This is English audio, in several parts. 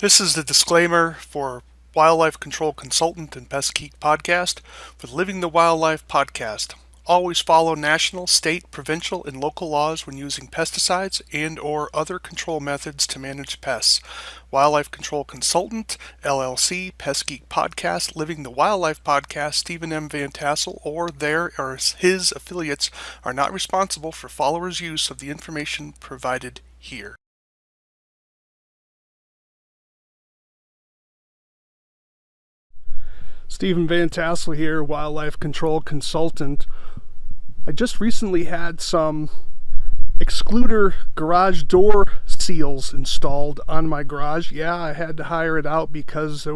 This is the disclaimer for Wildlife Control Consultant and Pestgeek podcast for the Living the Wildlife podcast. Always follow national, state, provincial, and local laws when using pesticides and/or other control methods to manage pests. Wildlife Control Consultant, LLC, Pestgeek podcast, Living the Wildlife podcast, Stephen M. Vantassel, or their or his affiliates are not responsible for followers' use of the information provided here. Stephen Vantassel here, Wildlife Control Consultant. I just recently had some Xcluder garage door seals installed on my garage. Yeah, I had to hire it out because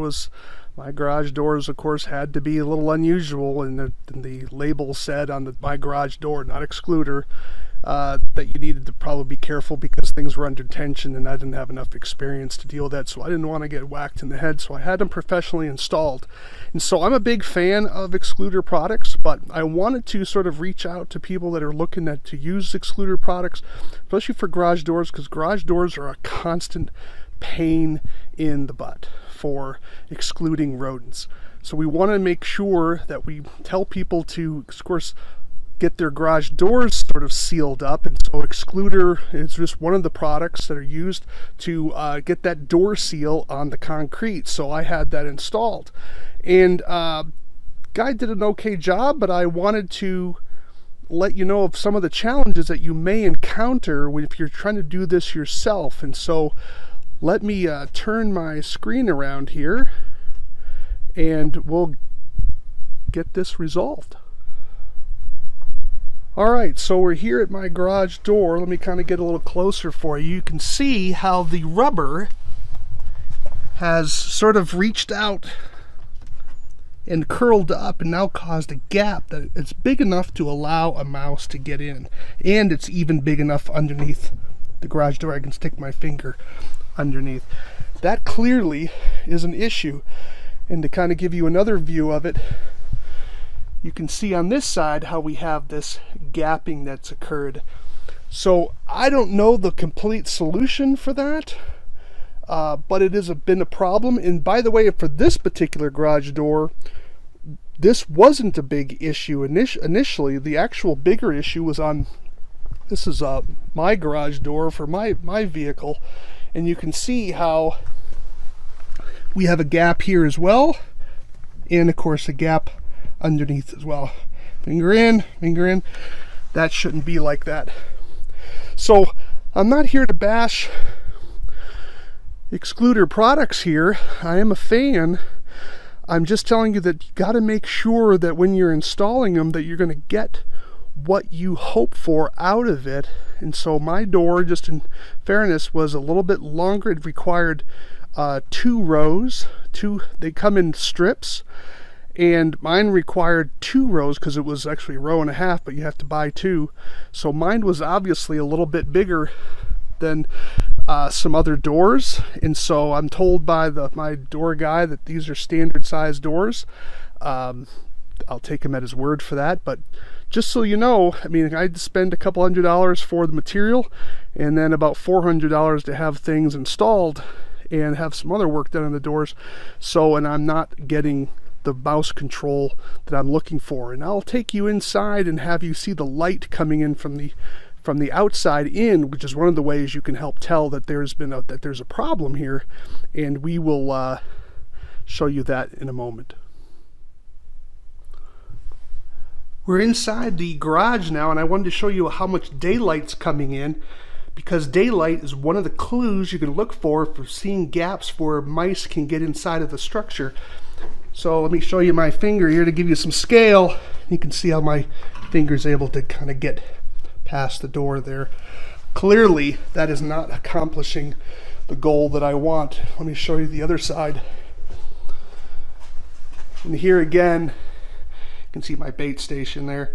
my garage doors, of course, had to be a little unusual, and the label said on my garage door, not Xcluder, that you needed to probably be careful because things were under tension and I didn't have enough experience to deal with that, so I didn't want to get whacked in the head, so I had them professionally installed. And so I'm a big fan of Xcluder products, but I wanted to sort of reach out to people that are looking to use Xcluder products, especially for garage doors, because garage doors are a constant pain in the butt for excluding rodents. So we want to make sure that we tell people to, of course, get their garage doors sort of sealed up, and so Xcluder is just one of the products that are used to get that door seal on the concrete. So I had that installed, and guy did an okay job, but I wanted to let you know of some of the challenges that you may encounter if you're trying to do this yourself. And so let me turn my screen around here and we'll get this resolved. Alright, so we're here at my garage door. Let me kind of get a little closer for you. You can see how the rubber has sort of reached out and curled up and now caused a gap that it's big enough to allow a mouse to get in. And it's even big enough underneath the garage door I can stick my finger underneath. That clearly is an issue. And to kind of give you another view of it, you can see on this side how we have this gapping that's occurred. So I don't know the complete solution for that, but it has been a problem. And by the way, for this particular garage door, this wasn't a big issue initially. The actual bigger issue was on, this is my garage door for my vehicle, and you can see how we have a gap here as well, and of course a gap underneath as well. Finger in, finger in. That shouldn't be like that. So I'm not here to bash Xcluder products here. I am a fan. I'm just telling you that you got to make sure that when you're installing them that you're going to get what you hope for out of it. And so my door, just in fairness, was a little bit longer. It required 2 rows. They come in strips, and mine required 2 rows because it was actually a row and a half, but you have to buy 2. So mine was obviously a little bit bigger than some other doors, and so I'm told by my door guy that these are standard size doors. I'll take him at his word for that, but just so you know, I mean, I had to spend a couple $100s for the material and then about $400 to have things installed and have some other work done on the doors. So, and I'm not getting the mouse control that I'm looking for. And I'll take you inside and have you see the light coming in from the outside in, which is one of the ways you can help tell that there's a problem here, and we will show you that in a moment. We're inside the garage now, and I wanted to show you how much daylight's coming in, because daylight is one of the clues you can look for seeing gaps where mice can get inside of the structure. So let me show you my finger here to give you some scale. You can see how my finger's able to kind of get past the door there. Clearly, that is not accomplishing the goal that I want. Let me show you the other side. And here again, you can see my bait station there.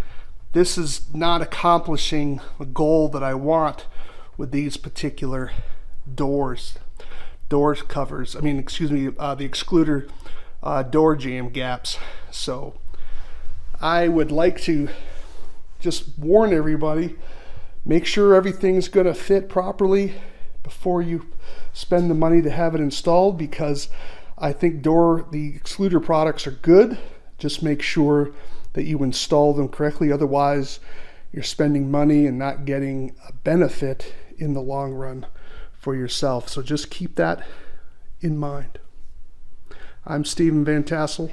This is not accomplishing the goal that I want with these particular door covers. I mean, excuse me, the Xcluder door jamb gaps. So I would like to just warn everybody, make sure everything's going to fit properly before you spend the money to have it installed, because I think the Xcluder products are good. Just make sure that you install them correctly. Otherwise, you're spending money and not getting a benefit in the long run for yourself. So just keep that in mind. I'm Stephen Vantassel,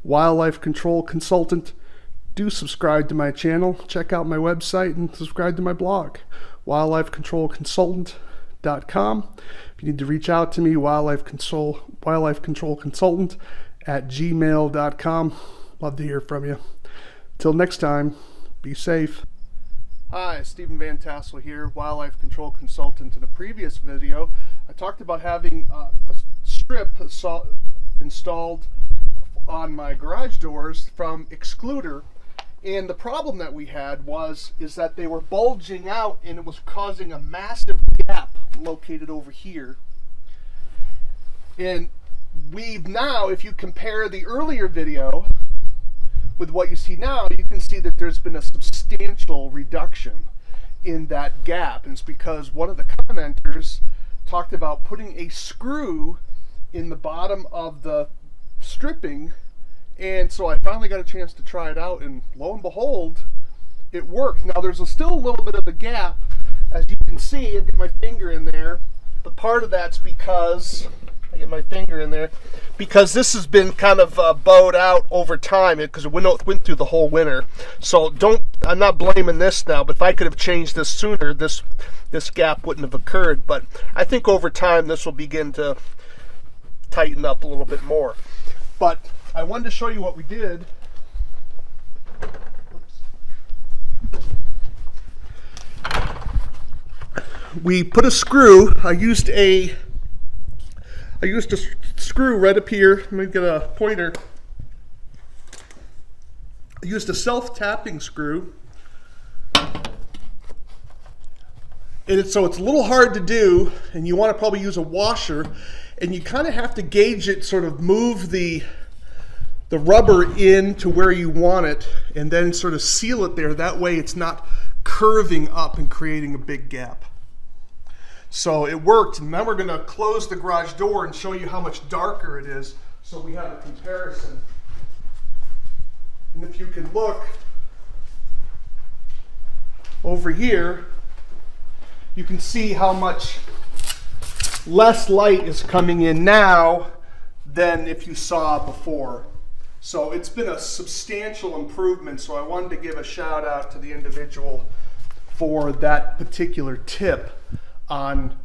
Wildlife Control Consultant. Do subscribe to my channel, check out my website, and subscribe to my blog, wildlifecontrolconsultant.com. If you need to reach out to me, wildlife control consultant at gmail.com. Love to hear from you. Till next time, be safe. Hi, Stephen Vantassel here, Wildlife Control Consultant. In a previous video, I talked about having a strip installed on my garage doors from Xcluder, and the problem that we had is that they were bulging out and it was causing a massive gap located over here. And we've now, if you compare the earlier video with what you see now, you can see that there's been a substantial reduction in that gap. And it's because one of the commenters talked about putting a screw in the bottom of the stripping, and so I finally got a chance to try it out, and lo and behold, it worked. Now there's still a little bit of a gap, as you can see. I get my finger in there, but part of that's because because this has been kind of bowed out over time, because it went through the whole winter. So I'm not blaming this now, but if I could have changed this sooner, this gap wouldn't have occurred. But I think over time this will begin to tighten up a little bit more. But I wanted to show you what we did. We put a screw. I used a screw right up here. Let me get a pointer. I used a self-tapping screw. So it's a little hard to do, and you want to probably use a washer, and you kind of have to gauge it, sort of move the rubber in to where you want it, and then sort of seal it there. That way it's not curving up and creating a big gap. So it worked, and now we're going to close the garage door and show you how much darker it is, so we have a comparison. And if you can look over here, you can see how much less light is coming in now than if you saw before. So it's been a substantial improvement, so I wanted to give a shout out to the individual for that particular tip on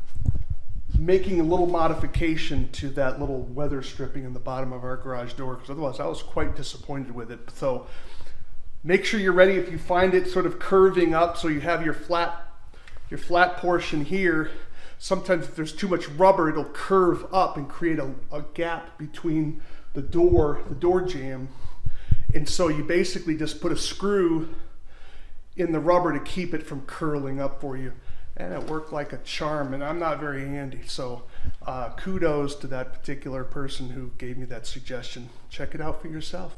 making a little modification to that little weather stripping in the bottom of our garage door, because otherwise I was quite disappointed with it. So make sure you're ready if you find it sort of curving up, so you have your flat portion here. Sometimes if there's too much rubber, it'll curve up and create a gap between the door jamb. And so you basically just put a screw in the rubber to keep it from curling up for you. And it worked like a charm, and I'm not very handy. So kudos to that particular person who gave me that suggestion. Check it out for yourself.